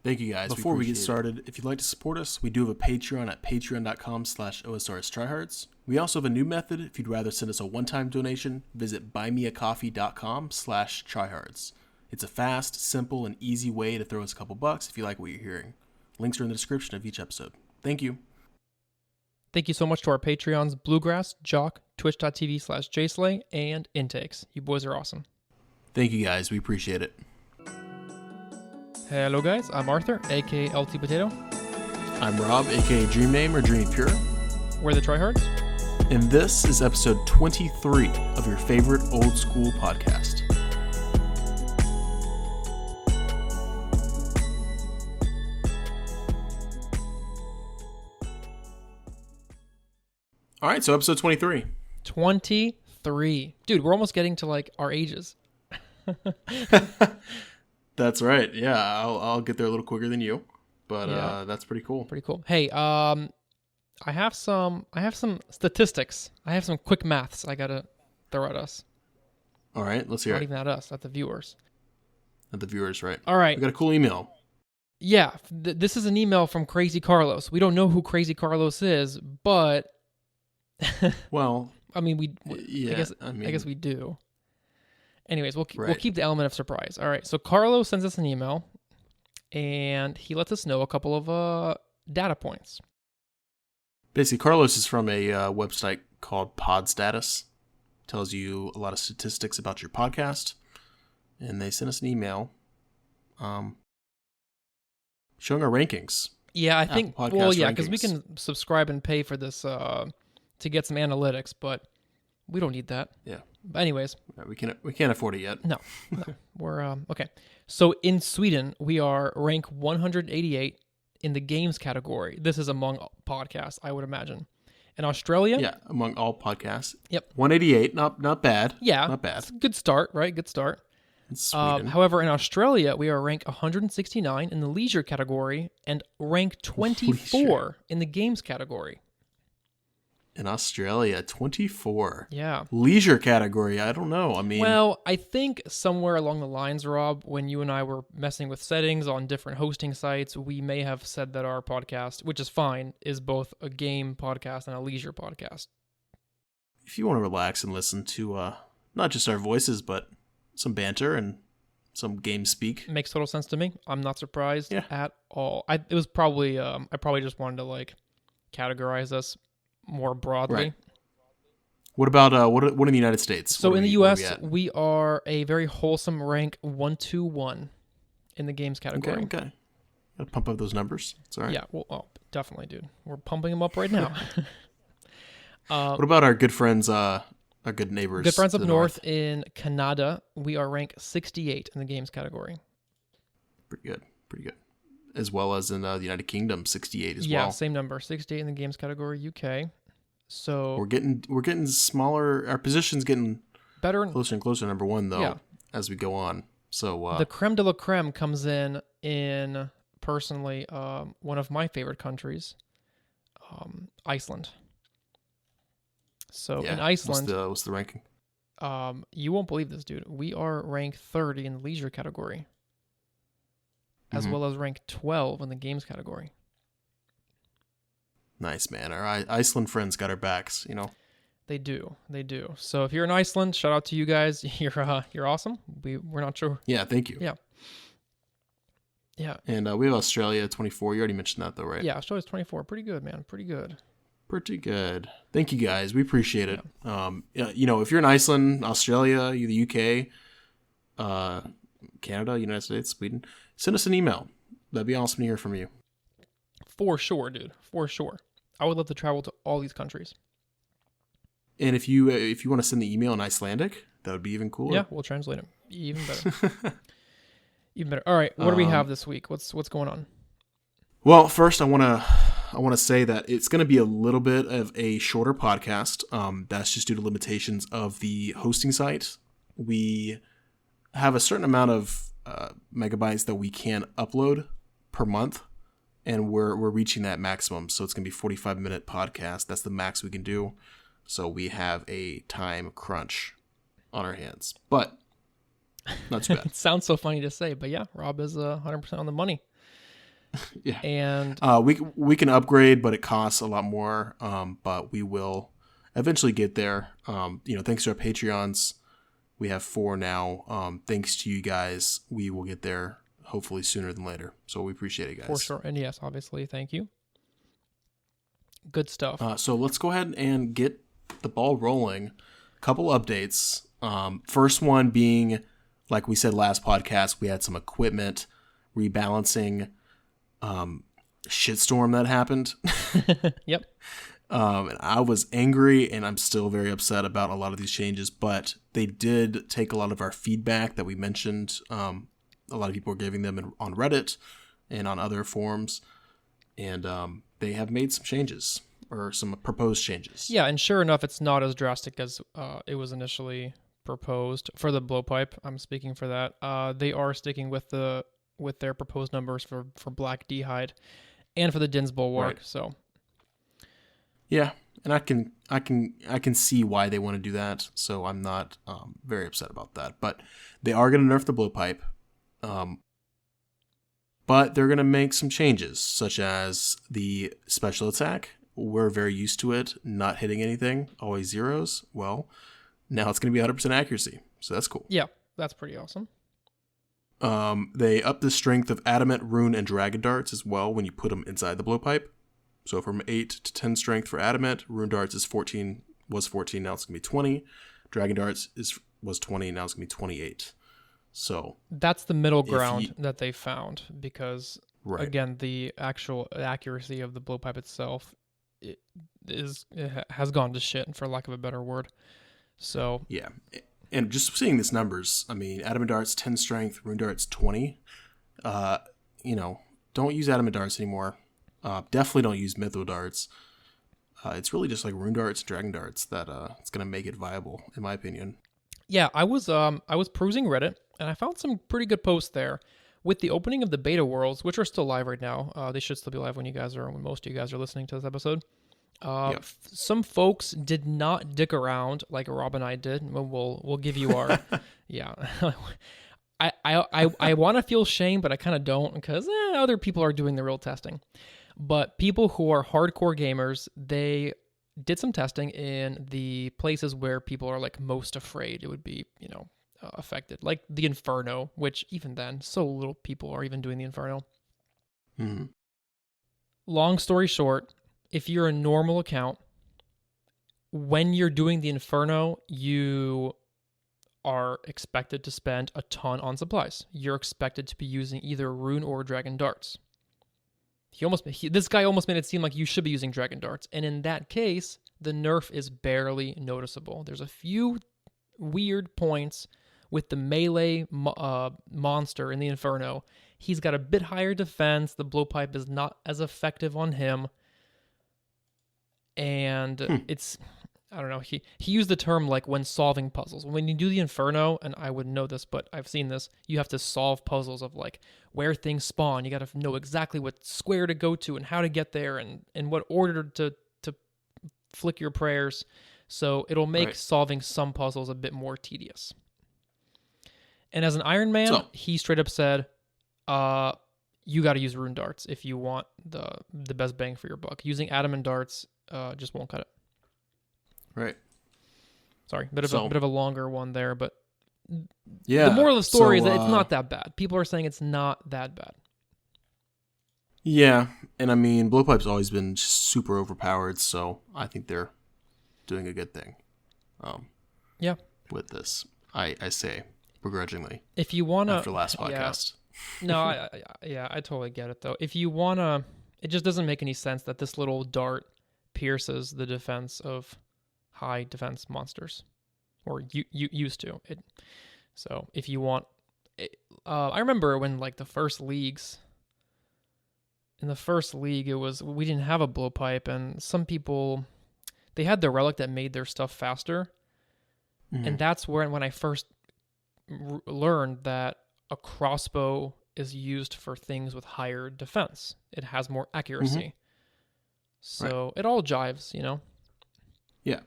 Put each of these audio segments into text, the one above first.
Thank you, guys. Before we get started, if you'd like to support us, we do have a Patreon at patreon.com/OSRS Trihards. We also have a new method. If you'd rather send us a one-time donation, visit buymeacoffee.com/Trihards. It's a fast, simple, and easy way to throw us a couple bucks if you like what you're hearing. Links are in the description of each episode. Thank you. Thank you so much to our Patreons, Bluegrass, Jock, twitch.tv/JayySlay, and Intakes. You boys are awesome. Thank you, guys. We appreciate it. Hello, guys. I'm Arthur, a.k.a. LT Potato. I'm Rob, a.k.a. Dream Name or Dreamy Pure. We're the Trihards. And this is episode 23 of your favorite old school podcast. All right, so episode 23. 23. Dude, we're almost getting to, like, our ages. That's right. Yeah, I'll get there a little quicker than you, but that's pretty cool. Pretty cool. Hey, I have some statistics. I have some quick maths I gotta throw at us. All right, let's hear it. Not even at us, at the viewers. At the viewers, right? All right. We got a cool email. Yeah, this is an email from Crazy Carlos. We don't know who Crazy Carlos is, but well, I mean, I guess we do. Anyways, we'll keep the element of surprise. All right, so Carlos sends us an email, and he lets us know a couple of data points. Basically, Carlos is from a website called Pod Status. Tells you a lot of statistics about your podcast, and they sent us an email showing our rankings. Yeah, I think. Well, yeah, because we can subscribe and pay for this to get some analytics, but we don't need that. Yeah. But anyways, we can't afford it yet. No. We're okay. So in Sweden, we are rank 188 in the games category. This is among podcasts, I would imagine. In Australia, yeah, among all podcasts. Yep. 188, not bad. Yeah, not bad. It's a good start, right? Good start. In Sweden. However, in Australia, we are rank 169 in the leisure category and rank 24 in the games category. In Australia, 24. Yeah. Leisure category, I don't know. I mean... Well, I think somewhere along the lines, Rob, when you and I were messing with settings on different hosting sites, we may have said that our podcast, which is fine, is both a game podcast and a leisure podcast. If you want to relax and listen to not just our voices, but some banter and some game speak. Makes total sense to me. I'm not surprised at all. It was probably... I probably just wanted to, like, categorize us more broadly. Right. What about what in the United States? So in the U.S., we are a very wholesome rank 121 in the games category. Okay. Gotta pump up those numbers. It's all right. Yeah, well, definitely, dude. We're pumping them up right now. What about our good friends, our good neighbors? Good friends up north in Canada, we are rank 68 in the games category. Pretty good. As well as in the United Kingdom, 68 as well. Yeah, same number, 68 in the games category, UK. So we're getting smaller. Our position's getting better, closer and closer. Number one, though, as we go on. So the creme de la creme comes in personally one of my favorite countries, Iceland. So in Iceland, what's the ranking? You won't believe this, dude. We are ranked 30 in the leisure category, as well as ranked 12 in the games category. Nice, man. Our Iceland friends got our backs, you know. They do. So if you're in Iceland, shout out to you guys. You're awesome. We're not sure. Yeah, thank you. Yeah. And we have Australia 24. You already mentioned that though, right? Yeah, Australia's 24. Pretty good, man. Pretty good. Thank you guys. We appreciate it. You know, if you're in Iceland, Australia, the UK, Canada, United States, Sweden, send us an email. That'd be awesome to hear from you. For sure, dude. For sure. I would love to travel to all these countries. And if you want to send the email in Icelandic, that would be even cooler. Yeah, we'll translate it. Even better. Even better. All right, what do we have this week? What's going on? Well, first I want to say that it's going to be a little bit of a shorter podcast. That's just due to limitations of the hosting site. We have a certain amount of megabytes that we can upload per month, and we're reaching that maximum. So it's going to be 45-minute podcast. That's the max we can do. So we have a time crunch on our hands, but not too bad. It sounds so funny to say, but yeah, Rob is 100% on the money. Yeah. And we can upgrade, but it costs a lot more. But we will eventually get there. Thanks to our Patreons, we have 4 now. Thanks to you guys, we will get there hopefully sooner than later. So we appreciate it, guys. for sure. And yes, obviously, thank you. Good stuff. So let's go ahead and get the ball rolling. Couple updates. First one being, like we said last podcast, we had some equipment rebalancing shitstorm that happened. Yep. And I was angry, and I'm still very upset about a lot of these changes, but they did take a lot of our feedback that we mentioned. A lot of people were giving them on Reddit and on other forums, and they have made some changes, or some proposed changes. Yeah, and sure enough, it's not as drastic as it was initially proposed for the blowpipe. I'm speaking for that. They are sticking with their proposed numbers for black d'hide and for the DINS bulwark. Right. So yeah, and I can see why they want to do that. So I'm not very upset about that. But they are going to nerf the blowpipe. But they're going to make some changes, such as the special attack. We're very used to it, not hitting anything, always zeros. Well, now it's going to be 100% accuracy, so that's cool. yeah, that's pretty awesome. They up the strength of adamant, rune, and dragon darts as well when you put them inside the blowpipe. So from 8 to 10 strength for adamant, rune darts was 14, now it's going to be 20. Dragon darts was 20, now it's going to be 28. So that's the middle ground that they found, because right. again, the actual accuracy of the blowpipe itself it has gone to shit, for lack of a better word. So yeah, and just seeing these numbers, I mean, adamant darts 10 strength, rune darts 20. Don't use adamant darts anymore. Definitely don't use mytho darts. It's really just like rune darts, dragon darts that it's gonna make it viable, in my opinion. yeah, I was perusing Reddit, and I found some pretty good posts there. With the opening of the beta worlds, which are still live right now, they should still be live when most of you guys are listening to this episode. Yep. Some folks did not dick around like Rob and I did. We'll give you our yeah. I want to feel shame, but I kind of don't, because other people are doing the real testing. But people who are hardcore gamers, they did some testing in the places where people are like most afraid it would be, affected, like the Inferno, which even then, so little people are even doing the Inferno. Mm-hmm. Long story short, if you're a normal account, when you're doing the Inferno, you are expected to spend a ton on supplies. You're expected to be using either rune or dragon darts. This guy almost made it seem like you should be using dragon darts, and in that case, the nerf is barely noticeable. There's a few weird points with the melee monster in the Inferno. He's got a bit higher defense. The blowpipe is not as effective on him. And it's, I don't know, he used the term like when solving puzzles. When you do the Inferno, and I wouldn't know this, but I've seen this, you have to solve puzzles of like where things spawn. You got to know exactly what square to go to and how to get there and what order to flick your prayers. So it'll make solving some puzzles a bit more tedious. And as an Iron Man, he straight up said, you got to use rune darts if you want the best bang for your buck. Using adamant darts just won't cut it. Right. Sorry, bit of a longer one there, but yeah. The moral of the story is that it's not that bad. People are saying it's not that bad. Yeah, and I mean, blowpipe's always been super overpowered, so I think they're doing a good thing. Yeah. With this, I say begrudgingly. If you wanna, after last podcast. Yeah. No, I totally get it though. If you wanna, it just doesn't make any sense that this little dart pierces the defense of high defense monsters, or you used to it. So if you want, I remember when like the first leagues. In the first league, we didn't have a blowpipe, and some people, they had the relic that made their stuff faster, and that's when I first learned that a crossbow is used for things with higher defense. It has more accuracy, so it all jives, Yeah,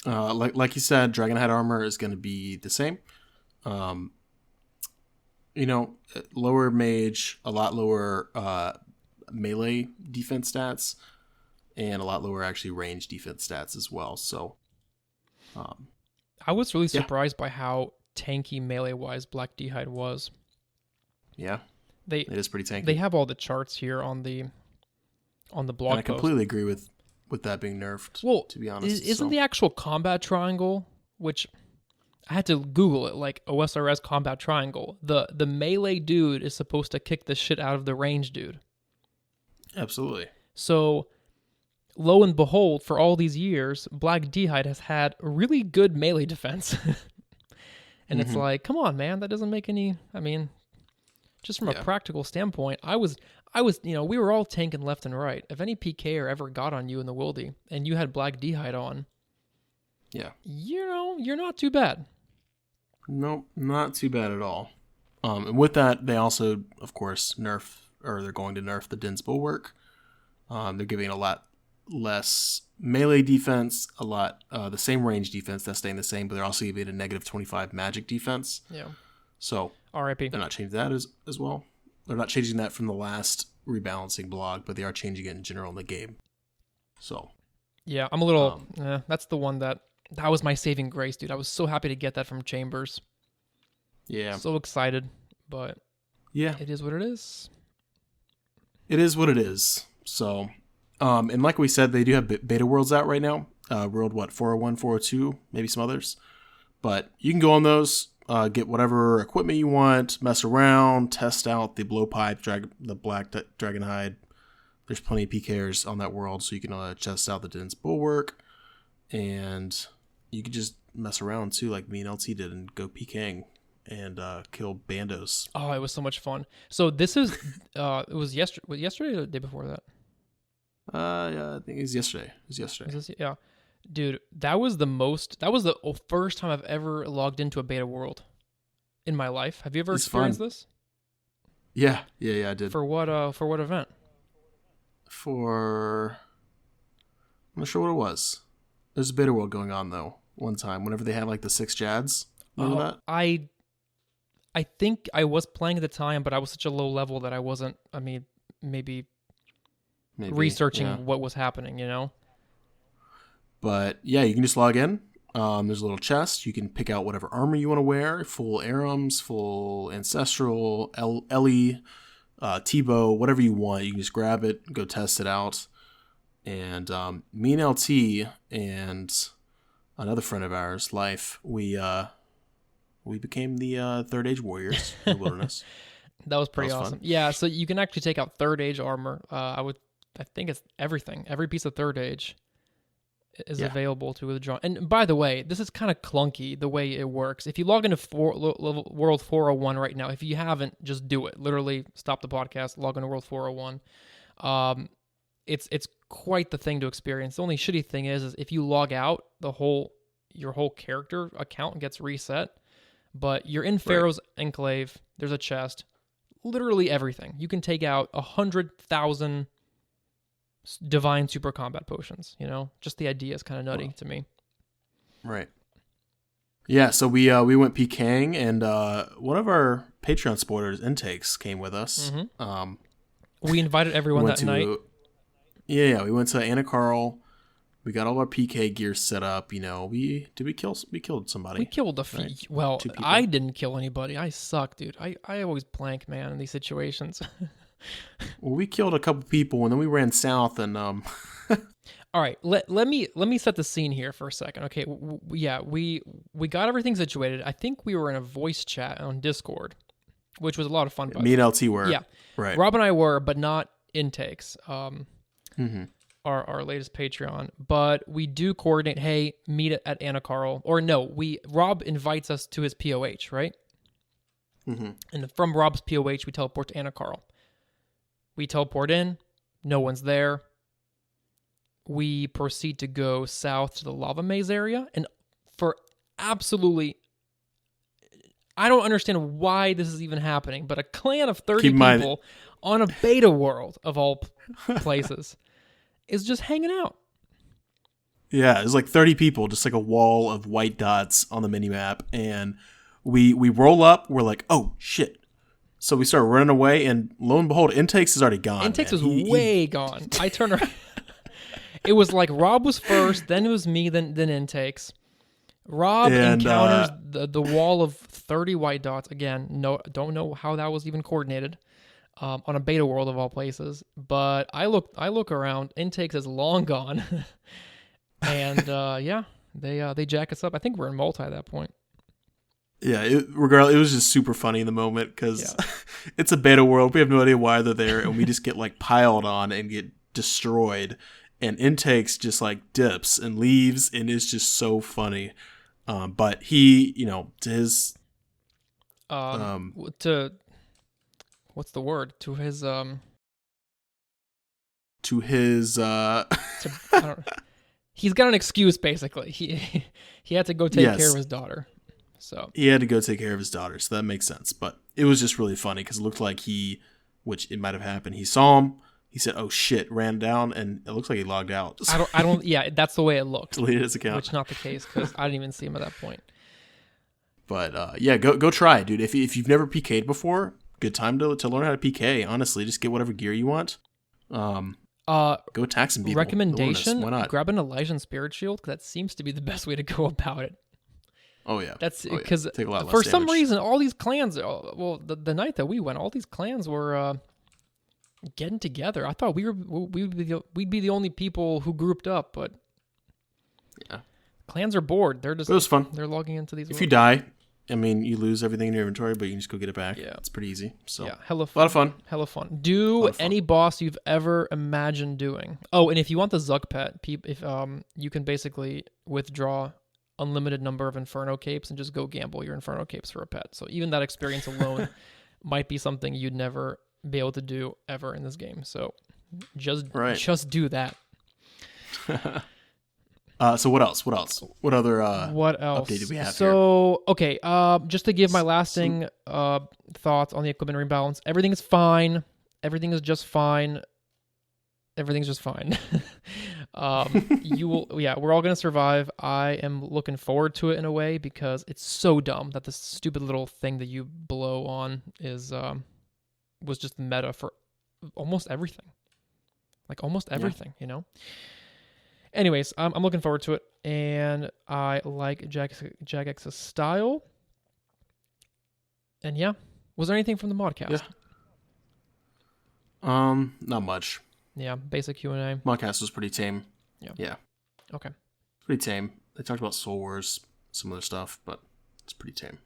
like you said, Dragonhide armor is going to be the same. lower mage, a lot lower melee defense stats, and a lot lower actually range defense stats as well. So, I was really surprised by how tanky melee-wise Black D'hide was. Yeah, it is pretty tanky. They have all the charts here on the blog and I completely agree with that being nerfed. Well, to be honest, isn't the actual combat triangle, which I had to Google it, like OSRS combat triangle, the melee dude is supposed to kick the shit out of the range dude. Absolutely. So, lo and behold, for all these years, Black D'hide has had really good melee defense. And it's like, come on, man, that doesn't make any, I mean, just from a practical standpoint, I was, we were all tanking left and right. If any PKer ever got on you in the wildy and you had Black D'hide on, you're not too bad. Nope, not too bad at all. And with that, they also, of course, they're going to nerf the Din's Bulwark. They're giving a lot less melee defense, a lot the same range defense, that's staying the same, but they're also giving a negative 25 magic defense. Yeah. So RIP. They're not changing that as well. They're not changing that from the last rebalancing blog, but they are changing it in general in the game. So yeah, I'm a little. That's the one that was my saving grace, dude. I was so happy to get that from Chambers. Yeah. So excited, but yeah, it is what it is. It is what it is. So, and like we said, they do have beta worlds out right now. World 401, 402, maybe some others. But you can go on those, get whatever equipment you want, mess around, test out the blowpipe, the black dragon hide. There's plenty of PKers on that world, so you can test out the Din's Bulwark, and you can just mess around too, like me and LT did, and go PKing and kill bandos. Oh, it was so much fun. So this is, it was yesterday or the day before that? Yeah, I think it was yesterday. Yeah. Dude, that was the first time I've ever logged into a beta world in my life. Have you ever experienced this? Yeah, I did. For what event? I'm not sure what it was. There's a beta world going on though. One time, whenever they had like the 6 Jads. Remember that? I think I was playing at the time, but I was such a low level that I wasn't. I mean, maybe researching what was happening, But yeah, you can just log in. There's a little chest. You can pick out whatever armor you want to wear. Full Arams, full Ancestral, Ellie, T-Bow, whatever you want. You can just grab it, go test it out. And me and LT and another friend of ours, Life, we became the Third Age Warriors in the wilderness. That was pretty awesome. Fun. Yeah, so you can actually take out Third Age armor. I think it's everything. Every piece of Third Age is available to withdraw. And by the way, this is kind of clunky the way it works. If you log into World 401 right now, if you haven't, just do it. Literally stop the podcast, log into World 401. It's quite the thing to experience. The only shitty thing is if you log out, your whole character account gets reset. But you're in Pharaoh's Enclave. There's a chest. Literally everything. You can take out 100,000 divine super combat potions. Just the idea is kind of nutty to me. Right. Yeah. So we went PKing, and one of our Patreon supporters, Intakes, came with us. Mm-hmm. We invited everyone that night. Yeah. We went to Anna Carl. We got all our PK gear set up. We killed somebody. We killed a few. Right? Well, I didn't kill anybody. I suck, dude. I always blank, man, in these situations. Well, we killed a couple people, and then we ran south, and All right, let me set the scene here for a second. Okay, we got everything situated. I think we were in a voice chat on Discord, which was a lot of fun. Me and LT were. Yeah, right. Rob and I were, but not Intakes. Mm-hmm. Our latest Patreon, but we do coordinate. Hey, meet at Anna Carl, or no? Rob invites us to his POH, right? Mm-hmm. And from Rob's POH, we teleport to Anna Carl. We teleport in, no one's there. We proceed to go south to the lava maze area, and for absolutely, I don't understand why this is even happening, but a clan of 30 people on a beta world of all places is just hanging out. Yeah, it's like 30 people, just like a wall of white dots on the minimap, and we roll up, we're like, oh shit, So we start running away, and lo and behold, Intakes is already gone. Intakes man. was way gone. I turned around. It was like Rob was first, then it was me, then Intakes. Rob encounters the wall of 30 white dots. Again, don't know how that was even coordinated on a beta world of all places. But I look around. Intakes is long gone, and they jack us up. I think we're in multi at that point. Yeah, regardless, it was just super funny in the moment because it's a beta world. We have no idea why they're there, and we just get like piled on and get destroyed. And Intakes just like dips and leaves, and it's just so funny. But he, to his to what's the word? To his he's got an excuse basically. He had to go take care of his daughter. So he had to go take care of his daughter, so that makes sense. But it was just really funny because it looked like which it might have happened. He saw him. He said, "Oh shit!" Ran down, and it looks like he logged out. I don't. Yeah, that's the way it looked. Deleted his account, which is not the case because I didn't even see him at that point. But go try it, dude. If you've never PK'd before, good time to learn how to PK. Honestly, just get whatever gear you want. Go attack some people. Recommendation: why not? Grab an Elysian Spirit Shield because that seems to be the best way to go about it. Oh yeah, that's because Take a lot less for damage. some reason all these clans. Well, the night that we went, all these clans were getting together. I thought we'd be the only people who grouped up, but yeah, clans are bored. They're just. It was fun. They're logging into these. If you die, I mean, you lose everything in your inventory, but you can just go get it back. Yeah, it's pretty easy. So yeah, a lot of fun. Hella fun. Do any boss you've ever imagined doing. Oh, and if you want the Zuck pet, if you can basically withdraw unlimited number of Inferno capes and just go gamble your Inferno capes for a pet. So even that experience alone might be something you'd never be able to do ever in this game. So just do that. So what else? What other update did we have here? So okay, just to give my lasting thoughts on the equipment rebalance. Everything is fine. Everything is just fine. Everything's just fine. We're all gonna survive. I am looking forward to it in a way because it's so dumb that this stupid little thing that you blow on was just meta for almost everything. Like almost everything, Anyways, I'm looking forward to it, and I like Jagex's style. And yeah, was there anything from the modcast? Yeah. Not much. Yeah, basic Q&A. Modcast was pretty tame. Yeah. Okay. Pretty tame. They talked about Soul Wars, some other stuff, but it's pretty tame.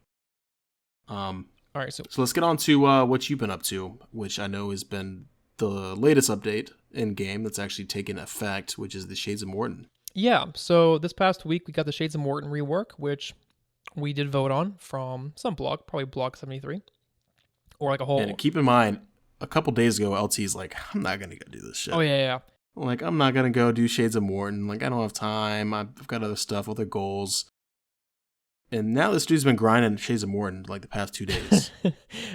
All right, so let's get on to what you've been up to, which I know has been the latest update in game that's actually taken effect, which is the Shades of Morton. Yeah, so this past week we got the Shades of Morton rework, which we did vote on from some blog, probably blog 73, or like a whole. And keep in mind, a couple days ago, LT's like, I'm not gonna go do this shit. Oh yeah. Like, I'm not gonna go do Shades of Morton. Like, I don't have time. I've got other stuff, other goals. And now this dude's been grinding Shades of Morton like the past 2 days.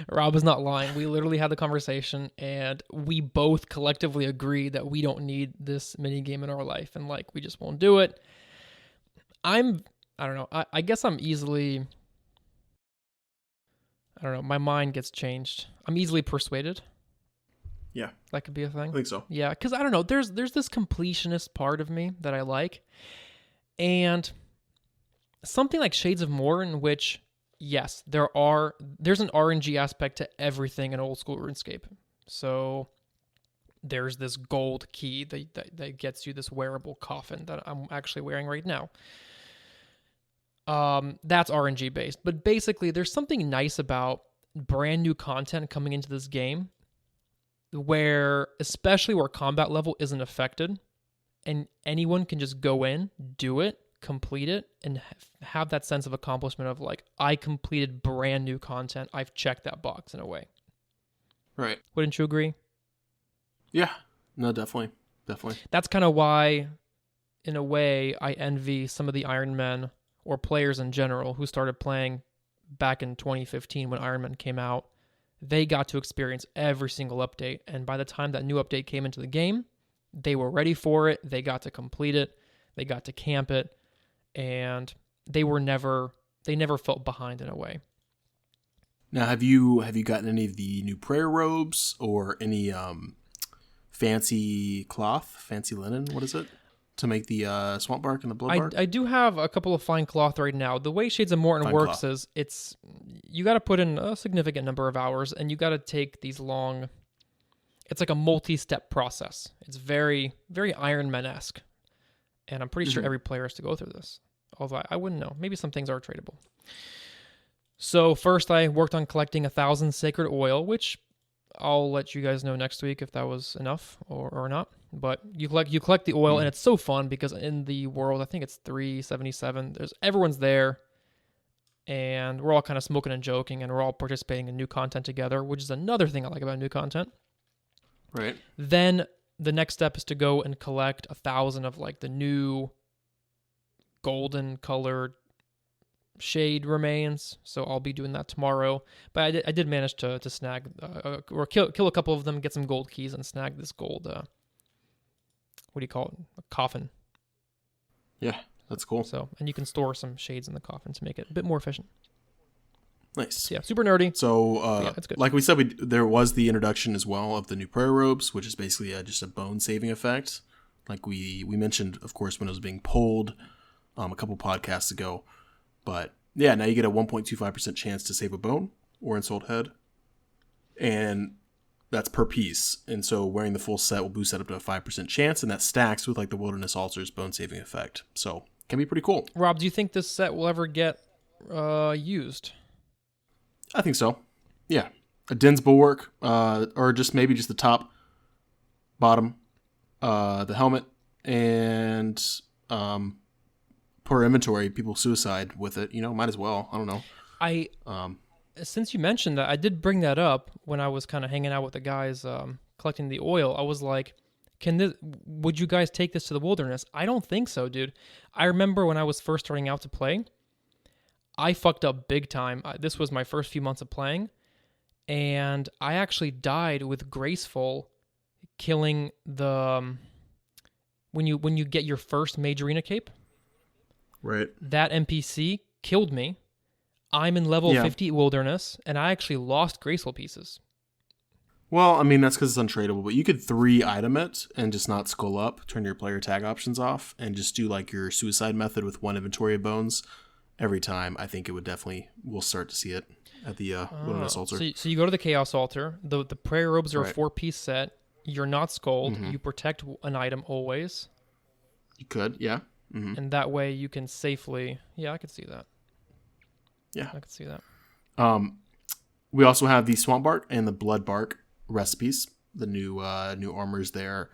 Rob is not lying. We literally had the conversation, and we both collectively agree that we don't need this mini game in our life, and like we just won't do it. I don't know. I guess I'm easily. I don't know. My mind gets changed. I'm easily persuaded. Yeah, that could be a thing. I think so. Yeah, because I don't know. There's this completionist part of me that I like, and something like Shades of Morton, which yes, there's an RNG aspect to everything in old school RuneScape. So there's this gold key that gets you this wearable coffin that I'm actually wearing right now. That's RNG based, but basically there's something nice about brand new content coming into this game especially where combat level isn't affected and anyone can just go in, do it, complete it, and have that sense of accomplishment of like, I completed brand new content. I've checked that box in a way. Right. Wouldn't you agree? Yeah. No, definitely. That's kind of why, in a way, I envy some of the Iron Men or players in general who started playing back in 2015 when Iron Man came out. They got to experience every single update, and by the time that new update came into the game, they were ready for it. They got to complete it. They got to camp it, and they never felt behind in a way. Now, have you gotten any of the new prayer robes or any fancy cloth, fancy linen? What is it to make the swamp bark and the blood bark? I do have a couple of fine cloth right now. The way Shades of Morton Fine works cloth. is you got to put in a significant number of hours, and you got to take these long. It's like a multi-step process. It's very, very Iron Man-esque. And I'm pretty sure every player has to go through this. Although I wouldn't know. Maybe some things are tradable. So first I worked on collecting 1,000 sacred oil, which I'll let you guys know next week if that was enough or not. But you collect the oil, and it's so fun because in the world, I think it's 377, everyone's there. And we're all kind of smoking and joking, and we're all participating in new content together, which is another thing I like about new content. Right. Then the next step is to go and collect 1,000 of like the new golden colored shade remains. So I'll be doing that tomorrow. But I did manage to snag or kill a couple of them, get some gold keys, and snag this gold. What do you call it? A coffin. Yeah, that's cool. So, and you can store some shades in the coffin to make it a bit more efficient. Nice. Yeah, super nerdy. So, yeah, it's good. like we said, there was the introduction as well of the new prayer robes, which is basically just a bone saving effect. Like we mentioned, of course, when it was being pulled a couple podcasts ago. But yeah, now you get a 1.25% chance to save a bone or insult head. And that's per piece. And so wearing the full set will boost that up to a 5% chance. And that stacks with like the Wilderness Altar's bone saving effect. So it can be pretty cool. Rob, do you think this set will ever get used? I think so. Yeah. A Din's Bulwark, or just maybe just the top, bottom, the helmet, and per inventory, people suicide with it. Might as well. I don't know. Since you mentioned that, I did bring that up when I was kind of hanging out with the guys collecting the oil. I was like, would you guys take this to the wilderness? I don't think so, dude. I remember when I was first starting out to play, I fucked up big time. This was my first few months of playing, and I actually died with Graceful killing the when you get your first Mage Arena cape. Right. That NPC killed me. I'm in level 50 wilderness, and I actually lost Graceful pieces. Well, I mean, that's because it's untradeable, but you could 3-item it and just not skull up, turn your player tag options off, and just do like your suicide method with one inventory of bones. Every time, I think we'll start to see it at the Wilderness Altar. So you go to the Chaos Altar. The prayer robes are a 4-piece set. You're not skulled. Mm-hmm. You protect an item always. You could, yeah. Mm-hmm. And that way you can safely... Yeah, I could see that. Yeah. I could see that. We also have the Swamp Bark and the Blood Bark recipes. The new armors there.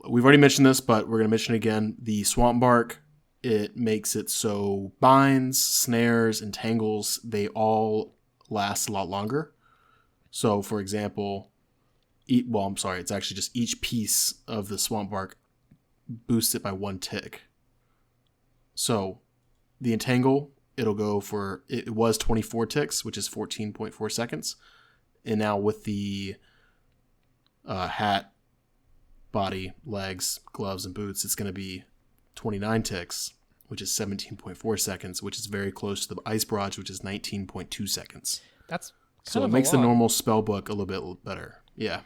We've already mentioned this, but we're going to mention it again. The Swamp Bark... It makes it so binds, snares, entangles, they all last a lot longer. So, for example, it's actually just each piece of the swamp bark boosts it by 1 tick. So, the entangle, it was 24 ticks, which is 14.4 seconds. And now with the hat, body, legs, gloves, and boots, it's going to be 29 ticks, which is 17.4 seconds, which is very close to the Ice Barrage, which is 19.2 seconds. That's so it makes the normal spell book a little bit better. Yeah.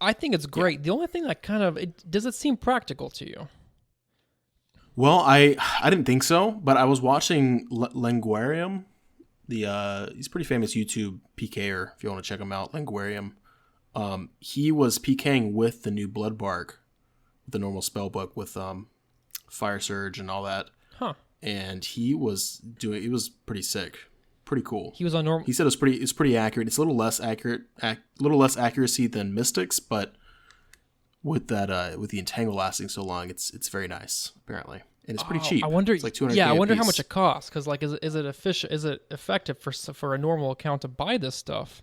I think it's great. Yeah. The only thing that does it seem practical to you? Well, I didn't think so, but I was watching Languarium. He's a pretty famous YouTube PKer, if you want to check him out, Languarium. He was PKing with the new Blood Bark, the normal spell book with Fire Surge and all that. Huh. And he was pretty sick. Pretty cool. He was on normal. He said it's pretty accurate. It's a little less accuracy than Mystics, but with that with the entangle lasting so long, it's very nice, apparently. And it's pretty cheap. I wonder it's like $200. Yeah, I wonder how much it costs, cuz like is it efficient, is it effective for a normal account to buy this stuff?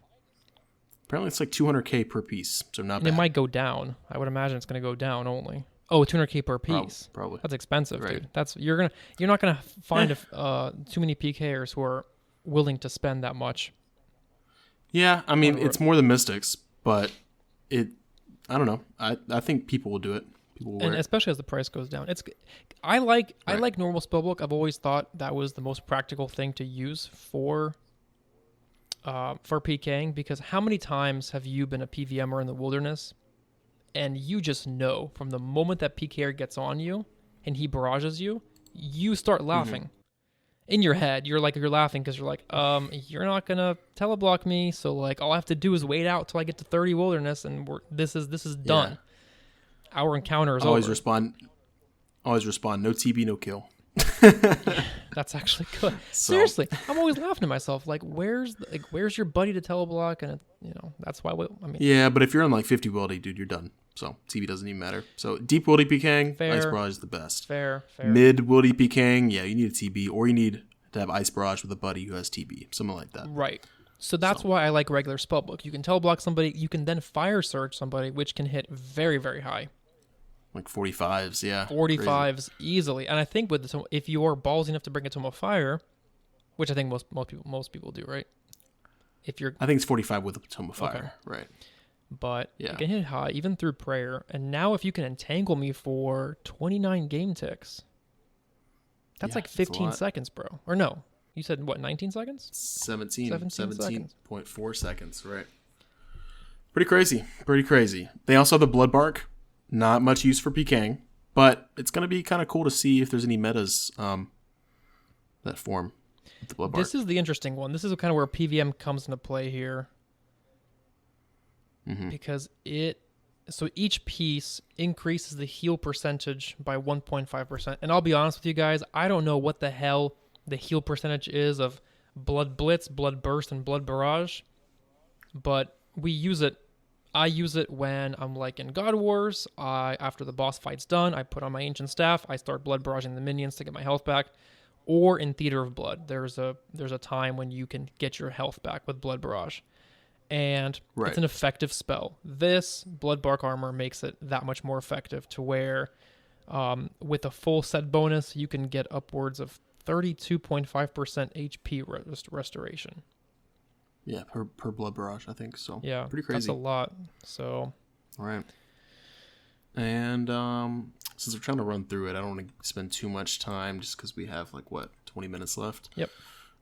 Apparently it's like $200 per piece, so not bad. It might go down. I would imagine it's going to go down only. Oh, $200 per piece. Probably. That's expensive, right. Dude. You're not gonna find too many PKers who are willing to spend that much. Yeah, I mean it's more than Mystics, but I don't know. I think people will do it. People will wear it. Especially as the price goes down. I like normal spellbook. I've always thought that was the most practical thing to use for for PKing, because how many times have you been a PVMer in the wilderness and you just know from the moment that PKer gets on you and he barrages you, you start laughing. In your head, you're laughing because you're like, you're not gonna teleblock me, so like all I have to do is wait out till I get to 30 wilderness, and this is done. Yeah. Our encounter is always over. Always respond. No TB, no kill. Yeah, that's actually good. So. Seriously, I'm always laughing to myself. Like, where's your buddy to teleblock? And that's why. Yeah, but if you're on like 50 wildy, dude, you're done. So TB doesn't even matter. So deep wildy PKing, ice barrage is the best. Fair. Mid wildy PKing, yeah, you need a TB, or you need to have ice barrage with a buddy who has TB, something like that. Right. So that's why I like regular spellbook. You can teleblock somebody, you can then fire surge somebody, which can hit very, very high. Like 45s, yeah. 45s crazy. Easily. And I think if you are ballsy enough to bring a Tome of Fire, which I think most people do, right? I think it's 45 with a Tome of Fire, okay. Right. But you can hit high, even through prayer. And now if you can entangle me for 29 game ticks, that's like 15 seconds, bro. Or no, you said what, 19 seconds? 17.4 seconds, right. Pretty crazy. They also have the Blood Bark. Not much use for PKing, but it's going to be kind of cool to see if there's any metas that form with the Blood Bark. This is the interesting one. This is kind of where PVM comes into play here. Because so each piece increases the heal percentage by 1.5%. And I'll be honest with you guys, I don't know what the hell the heal percentage is of Blood Blitz, Blood Burst, and Blood Barrage, but we use it. I use it when I'm like in God Wars. After the boss fight's done, I put on my Ancient Staff. I start Blood Barraging the minions to get my health back. Or in Theater of Blood, there's a time when you can get your health back with Blood Barrage. And it's an effective spell. This Blood Bark armor makes it that much more effective to where with a full set bonus, you can get upwards of 32.5% HP restoration. Yeah, per Blood Barrage, I think. So yeah, pretty crazy. That's a lot. So all right. And since we're trying to run through it, I don't want to spend too much time just because we have 20 minutes left. Yep.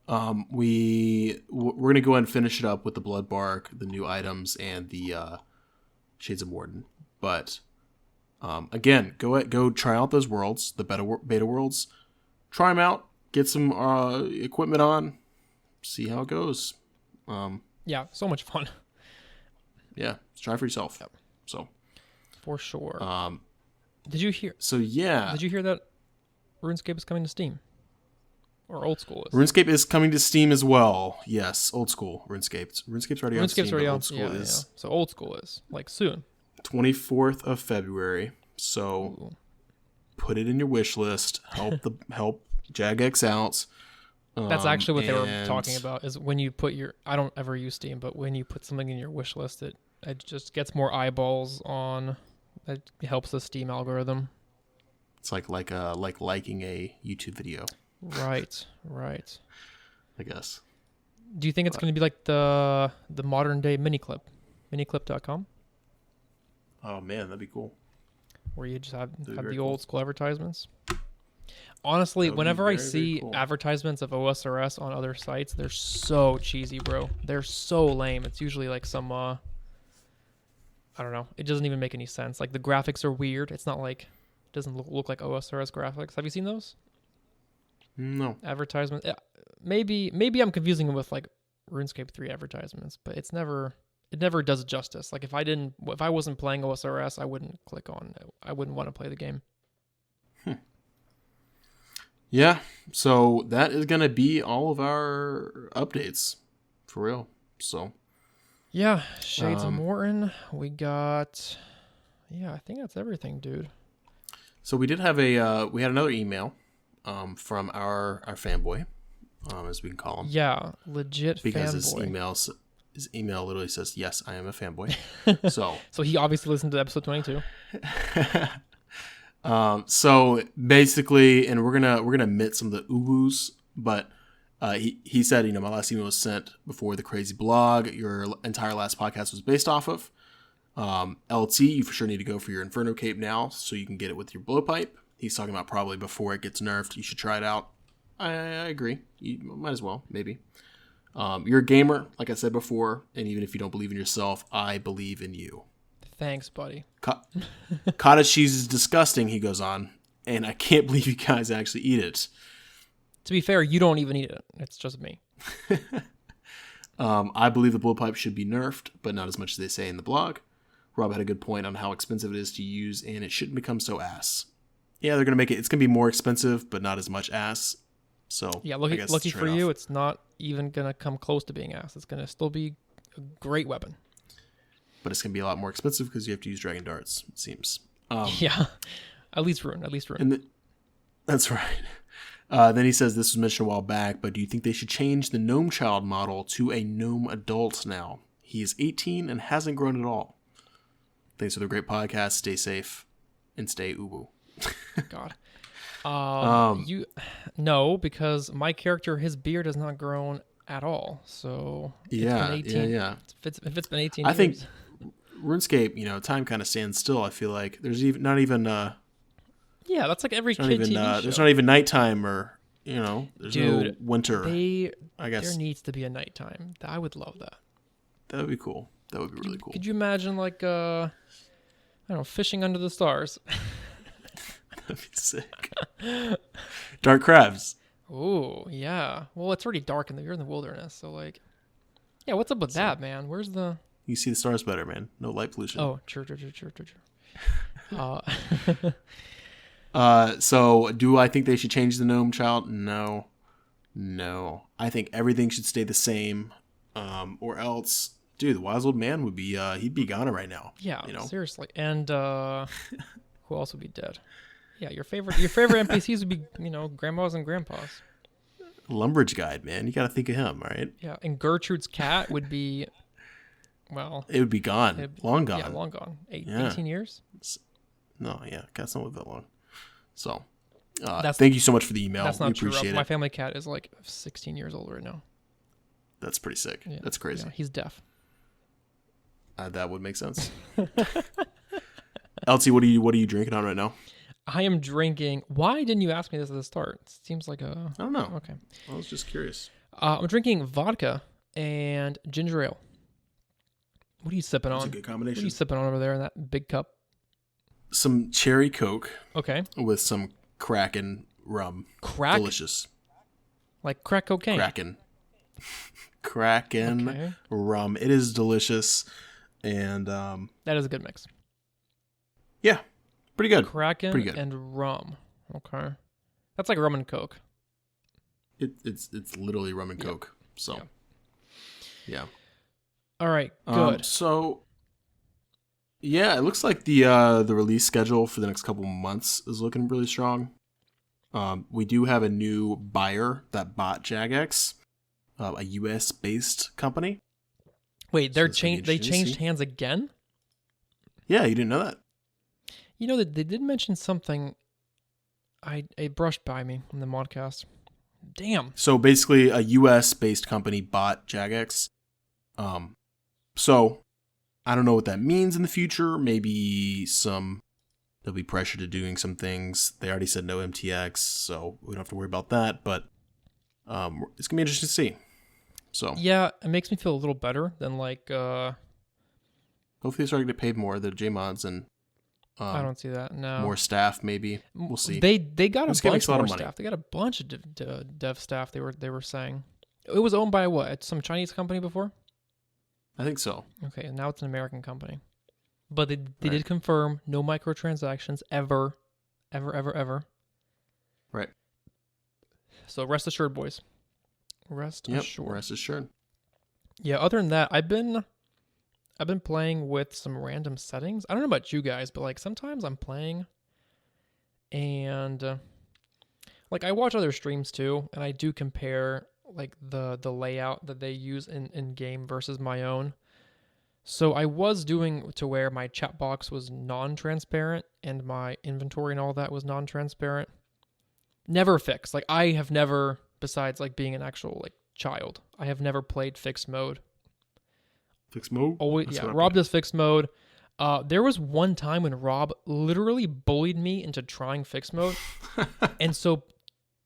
We're gonna go ahead and finish it up with the Blood Bark, the new items, and the Shades of Morden. But again, go try out those worlds, the beta worlds. Try them out, get some equipment on, see how it goes. Yeah, so much fun. Yeah, try for yourself. Yep. So for sure. Did you hear? So yeah. Did you hear that RuneScape is coming to Steam? Or Old School is. RuneScape is coming to Steam as well. Yes, Old School RuneScape. RuneScape's already on Steam. RuneScape's already on. Old School is. Yeah. So Old School is soon. 24th of February. So put it in your wish list. Help Jagex out. That's actually what they were talking about. Is when you put I don't ever use Steam, but when you put something in your wish list, it just gets more eyeballs on. It helps the Steam algorithm. It's like liking a YouTube video. Right. I guess. Do you think it's going to be like the modern day miniclip, miniclip.com? Oh man, that'd be cool. Where you just have the old school advertisements. Honestly, whenever I see advertisements of OSRS on other sites, they're so cheesy, bro. They're so lame. It's usually like some I don't know. It doesn't even make any sense. Like the graphics are weird. It's not like it doesn't look like OSRS graphics. Have you seen those? No. Advertisement. Maybe I'm confusing them with like RuneScape 3 advertisements, but it never does justice. Like if I wasn't playing OSRS, I wouldn't click on it. I wouldn't want to play the game. Yeah. So that is going to be all of our updates for real. So yeah, Shades of Morton. We got I think that's everything, dude. So we did have we had another email from our fanboy, as we can call him. Yeah, legit because fanboy. His email literally says, "Yes, I am a fanboy." So he obviously listened to episode 22. So basically, and we're gonna omit some of the uwus, but he said, my last email was sent before the crazy blog your entire last podcast was based off of. LT, you for sure need to go for your Inferno Cape now so you can get it with your blowpipe. He's talking about probably before it gets nerfed. You should try it out. I agree. You might as well, maybe. You're a gamer, like I said before, and even if you don't believe in yourself, I believe in you. Thanks, buddy. Cottage cheese is disgusting, he goes on, and I can't believe you guys actually eat it. To be fair, you don't even eat it. It's just me. I believe the blow pipe should be nerfed, but not as much as they say in the blog. Rob had a good point on how expensive it is to use, and it shouldn't become so ass. Yeah, they're going to make it, it's going to be more expensive, but not as much ass. So, yeah, lucky for you, it's not even going to come close to being ass. It's going to still be a great weapon. But it's going to be a lot more expensive because you have to use dragon darts, it seems. Yeah, at least rune. That's right. Then he says, this was mentioned a while back, but do you think they should change the gnome child model to a gnome adult now? He is 18 and hasn't grown at all. Thanks for the great podcast. Stay safe and stay ubu. God. No, because my character, his beard has not grown at all. So it's been 18. Yeah. If it's been 18 I years. think RuneScape, time kind of stands still. I feel like there's not even yeah, that's like every kid TV show. There's not even nighttime or there's no winter. I guess there needs to be a nighttime. I would love that. That would be cool. That would be really cool. Could you imagine I don't know, fishing under the stars? That'd be sick. Dark crabs. Oh yeah. Well, it's already dark you're in the wilderness, so yeah. What's up with that, man? Where's the? You see the stars better, man. No light pollution. Oh, true. So do I think they should change the gnome child? No. I think everything should stay the same, or else, dude, the wise old man would be he'd be gone right now. Yeah, seriously. And who else would be dead? Yeah, your favorite NPCs would be grandmas and grandpas. Lumbridge guide, man, you got to think of him, right? Yeah, and Gertrude's cat would be, well, it would be gone, long gone. Yeah, long gone. 18 years. No, yeah, cats don't live that long. So, thank you so much for the email. That's not true. Appreciate it. My family cat is 16 years old right now. That's pretty sick. Yeah. That's crazy. Yeah, he's deaf. That would make sense. LT, what are you drinking on right now? I am drinking. Why didn't you ask me this at the start? It seems like I don't know. Okay. I was just curious. I'm drinking vodka and ginger ale. What are you sipping on? That's a good combination. What are you sipping on over there in that big cup? Some cherry Coke. Okay. With some Kraken rum. Crack? Delicious. Like crack cocaine? Kraken okay. Rum. It is delicious. And that is a good mix. Yeah. Pretty good. Kraken pretty good. And rum. Okay. That's like rum and Coke. It's literally rum and Coke. So yeah. All right, good. So yeah, it looks like the release schedule for the next couple months is looking really strong. We do have a new buyer that bought Jagex, a US based company. Wait, they changed hands again? Yeah, you didn't know that? That they did mention something. It brushed by me in the modcast. Damn. So basically, a US based company bought Jagex. So I don't know what that means in the future. Maybe there'll be pressure to doing some things. They already said no MTX, so we don't have to worry about that. But it's gonna be interesting to see. So yeah, it makes me feel a little better than hopefully they start to get paid more. The JMods and I don't see that. No, more staff maybe. We'll see. They got a bunch more staff. They got a bunch of dev staff. They were saying it was owned by what? Some Chinese company before. I think so. Okay, and now it's an American company. But they did confirm no microtransactions ever. Right. So rest assured, boys. Rest assured. Yeah, other than that, I've been playing with some random settings. I don't know about you guys, but sometimes I'm playing and I watch other streams too, and I do compare the layout that they use in game versus my own. So I was doing to where my chat box was non-transparent and my inventory and all that was non-transparent. Never fixed. I have never, besides being an actual child, I have never played fixed mode. Fixed mode? Always, yeah. Rob does fixed mode. There was one time when Rob literally bullied me into trying fixed mode, and so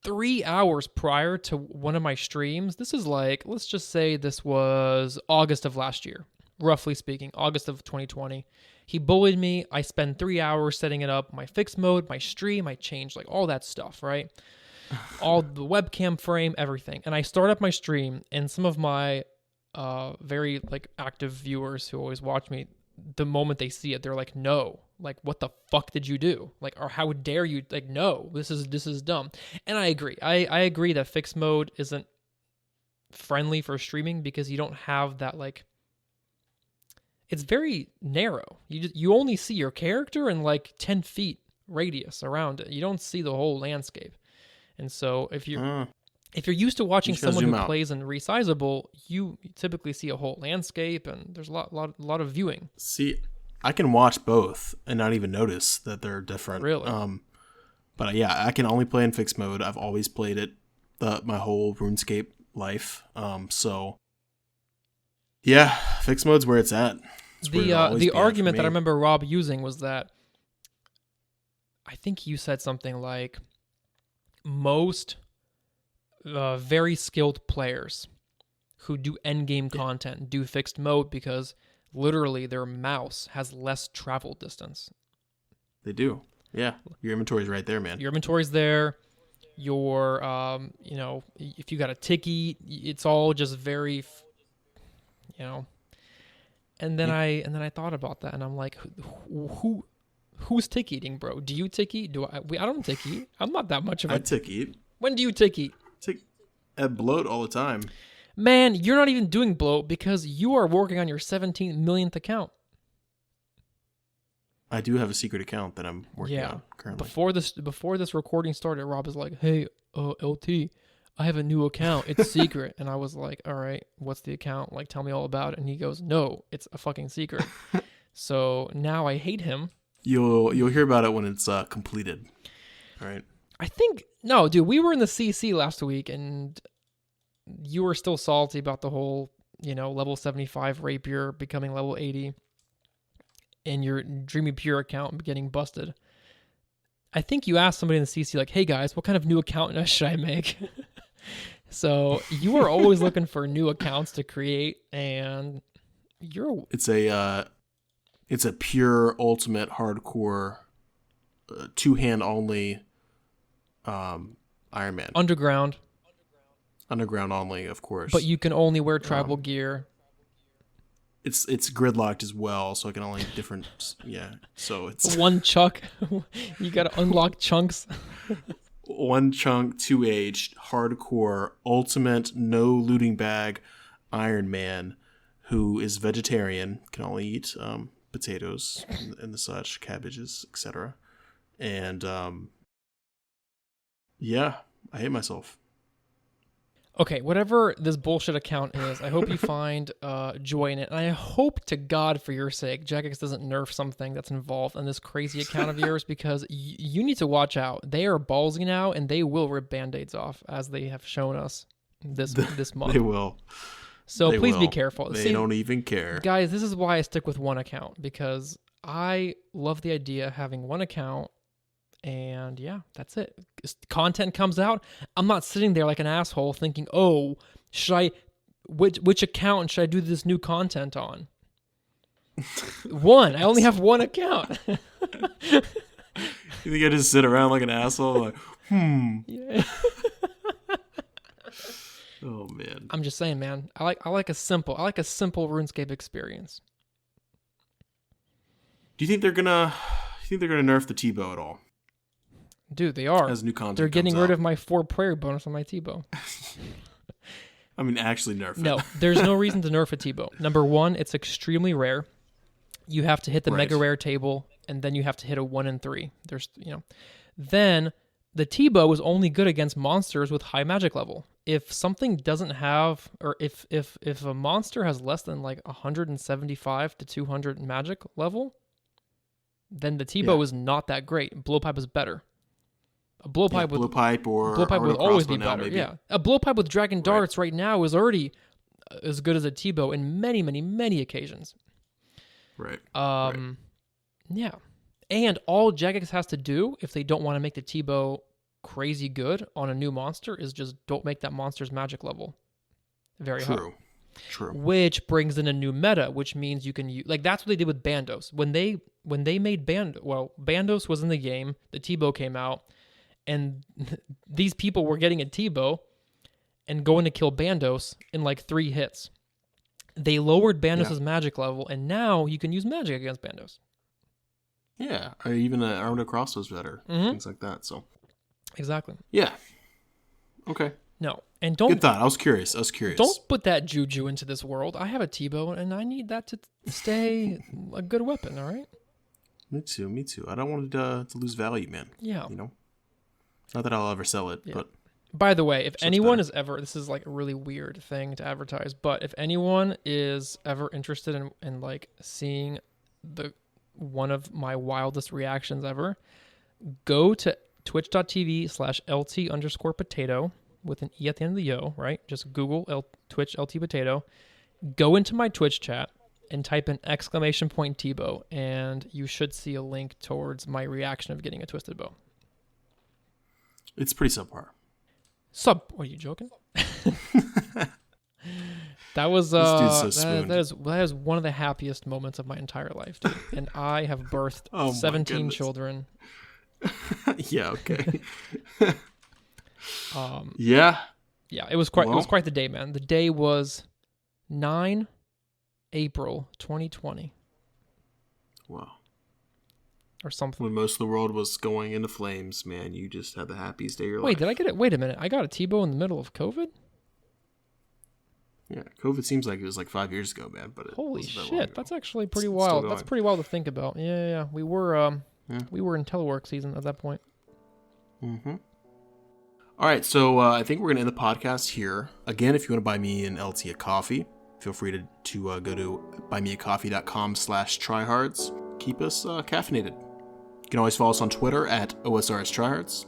3 hours prior to one of my streams. This is like, let's just say this was August of last year, roughly speaking, August of 2020. He bullied me. I spent 3 hours setting it up, my fixed mode, my stream, I changed like all that stuff, right? All the webcam frame, everything. And I start up my stream, and some of my very like active viewers who always watch me, the moment they see it, they're like, no, like, what the fuck did you do? Like, or how dare you? Like, no, this is dumb. And I agree. I agree that fixed mode isn't friendly for streaming because you don't have that, like, it's very narrow. You only see your character in like 10 feet radius around it. You don't see the whole landscape. And so if you're used to watching someone who plays in resizable, you typically see a whole landscape, and there's a lot of viewing. See, I can watch both and not even notice that they're different. Really? But yeah, I can only play in fixed mode. I've always played it my whole RuneScape life. So yeah, fixed mode's where it's at. The argument that I remember Rob using was that I think you said something like most very skilled players who do endgame content do fixed mode because literally their mouse has less travel distance. They do. Yeah. Your inventory's right there, man. Your inventory's there. Your, if you got a ticky, it's all just very, And then I thought about that, and I'm like, who's tick eating, bro? Do you tick eat? I don't tick eat. I'm not that much of a... I tick eat. When do you tick eat? At bloat all the time. Man, you're not even doing bloat because you are working on your 17 millionth account. I do have a secret account that I'm working on currently. Before this recording started, Rob is like, "Hey, LT, I have a new account. It's secret." And I was like, "All right, what's the account? Like, tell me all about it." And he goes, "No, it's a fucking secret." So now I hate him. You'll hear about it when it's completed. All right. I think no, dude. We were in the CC last week, and you were still salty about the whole, level 75 rapier becoming level 80, and your Dreamy Pure account getting busted. I think you asked somebody in the CC, like, "Hey guys, what kind of new account should I make?" So you are always looking for new accounts to create, and it's a pure ultimate hardcore, two-hand only. Iron Man. Underground only, of course. But you can only wear tribal gear. It's gridlocked as well, so I can only different. Yeah, so it's one chunk. You gotta unlock chunks. One chunk, 2H, hardcore, ultimate, no looting bag, Iron Man, who is vegetarian, can only eat potatoes and the such, cabbages, etc. And yeah, I hate myself. Okay, whatever this bullshit account is, I hope you find joy in it. And I hope to God for your sake, Jagex doesn't nerf something that's involved in this crazy account of yours, because you need to watch out. They are ballsy now, and they will rip Band-Aids off, as they have shown us this month. They will. So please be careful. They don't even care. Guys, this is why I stick with one account, because I love the idea of having one account. And yeah, that's it. Content comes out. I'm not sitting there like an asshole thinking, "Oh, which account should I do this new content on?" I only have one account. You think I just sit around like an asshole, like, Yeah. Oh man. I'm just saying, man. I like a simple RuneScape experience. Do you think they're gonna nerf the T-bow at all? Dude, they are. As new content They're getting comes rid out. of my 4 prayer bonus on my T-bow. I mean, actually nerf it. No, there's no reason to nerf a T-bow. Number one, it's extremely rare. You have to hit the mega rare table, and then you have to hit a 1 in 3. Then the T-bow is only good against monsters with high magic level. If something doesn't have, or if a monster has less than like 175 to 200 magic level, then the T-bow is not that great. Blowpipe is better. A blowpipe would always be better. Maybe. Yeah, a blowpipe with dragon darts right now is already as good as a T-bow in many, many, many occasions. Right. Yeah, and all Jagex has to do, if they don't want to make the T-bow crazy good on a new monster is just don't make that monster's magic level very high. True. Which brings in a new meta, which means you can use, like, that's what they did with Bandos. When they made Bandos was in the game, the T-Bow came out, and these people were getting a T-Bow and going to kill Bandos in like 3 hits. They lowered Bandos' magic level, and now you can use magic against Bandos. Yeah, or even Armored Cross was better. Things like that, so. Exactly. Yeah. Okay. No, and don't... Good thought. I was curious. Don't put that juju into this world. I have a T-Bow, and I need that to stay a good weapon, all right? Me too. I don't want it to lose value, man. Yeah. You know? Not that I'll ever sell it, but... By the way, if anyone is ever... This is like a really weird thing to advertise, but if anyone is ever interested in like seeing one of my wildest reactions ever, go to twitch.tv/LT_potato with an E at the end of the O, right? Just Google Twitch LT Potato. Go into my Twitch chat and type in !T-Bow, and you should see a link towards my reaction of getting a twisted bow. It's pretty subpar. What, are you joking? That was that is one of the happiest moments of my entire life, dude. And I have birthed 17 children. Yeah, okay. Yeah, it was quite the day, man. The day was 9 April 2020. Wow. Or something. When most of the world was going into flames, man, you just had the happiest day of your life. Wait, did I get it? Wait a minute. I got a T-Bow in the middle of COVID? Yeah, COVID seems like it was like 5 years ago, man. But holy shit, that's actually pretty wild. That's pretty wild to think about. Yeah. We were in telework season at that point. Mm-hmm. All right, so I think we're gonna end the podcast here. Again, if you want to buy me and LT a coffee, feel free to go to buymeacoffee.com/Trihards. Keep us caffeinated. You can always follow us on Twitter at OSRS Trihards.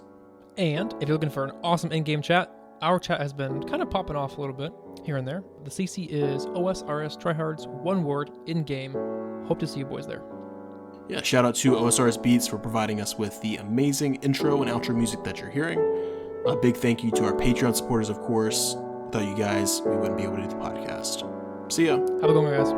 And if you're looking for an awesome in-game chat, our chat has been kind of popping off a little bit here and there. The CC is OSRS Trihards, one word, in-game. Hope to see you boys there. Yeah, shout out to OSRS Beats for providing us with the amazing intro and outro music that you're hearing. A big thank you to our Patreon supporters, of course. Without you guys, we wouldn't be able to do the podcast. See ya. Have a good one, guys.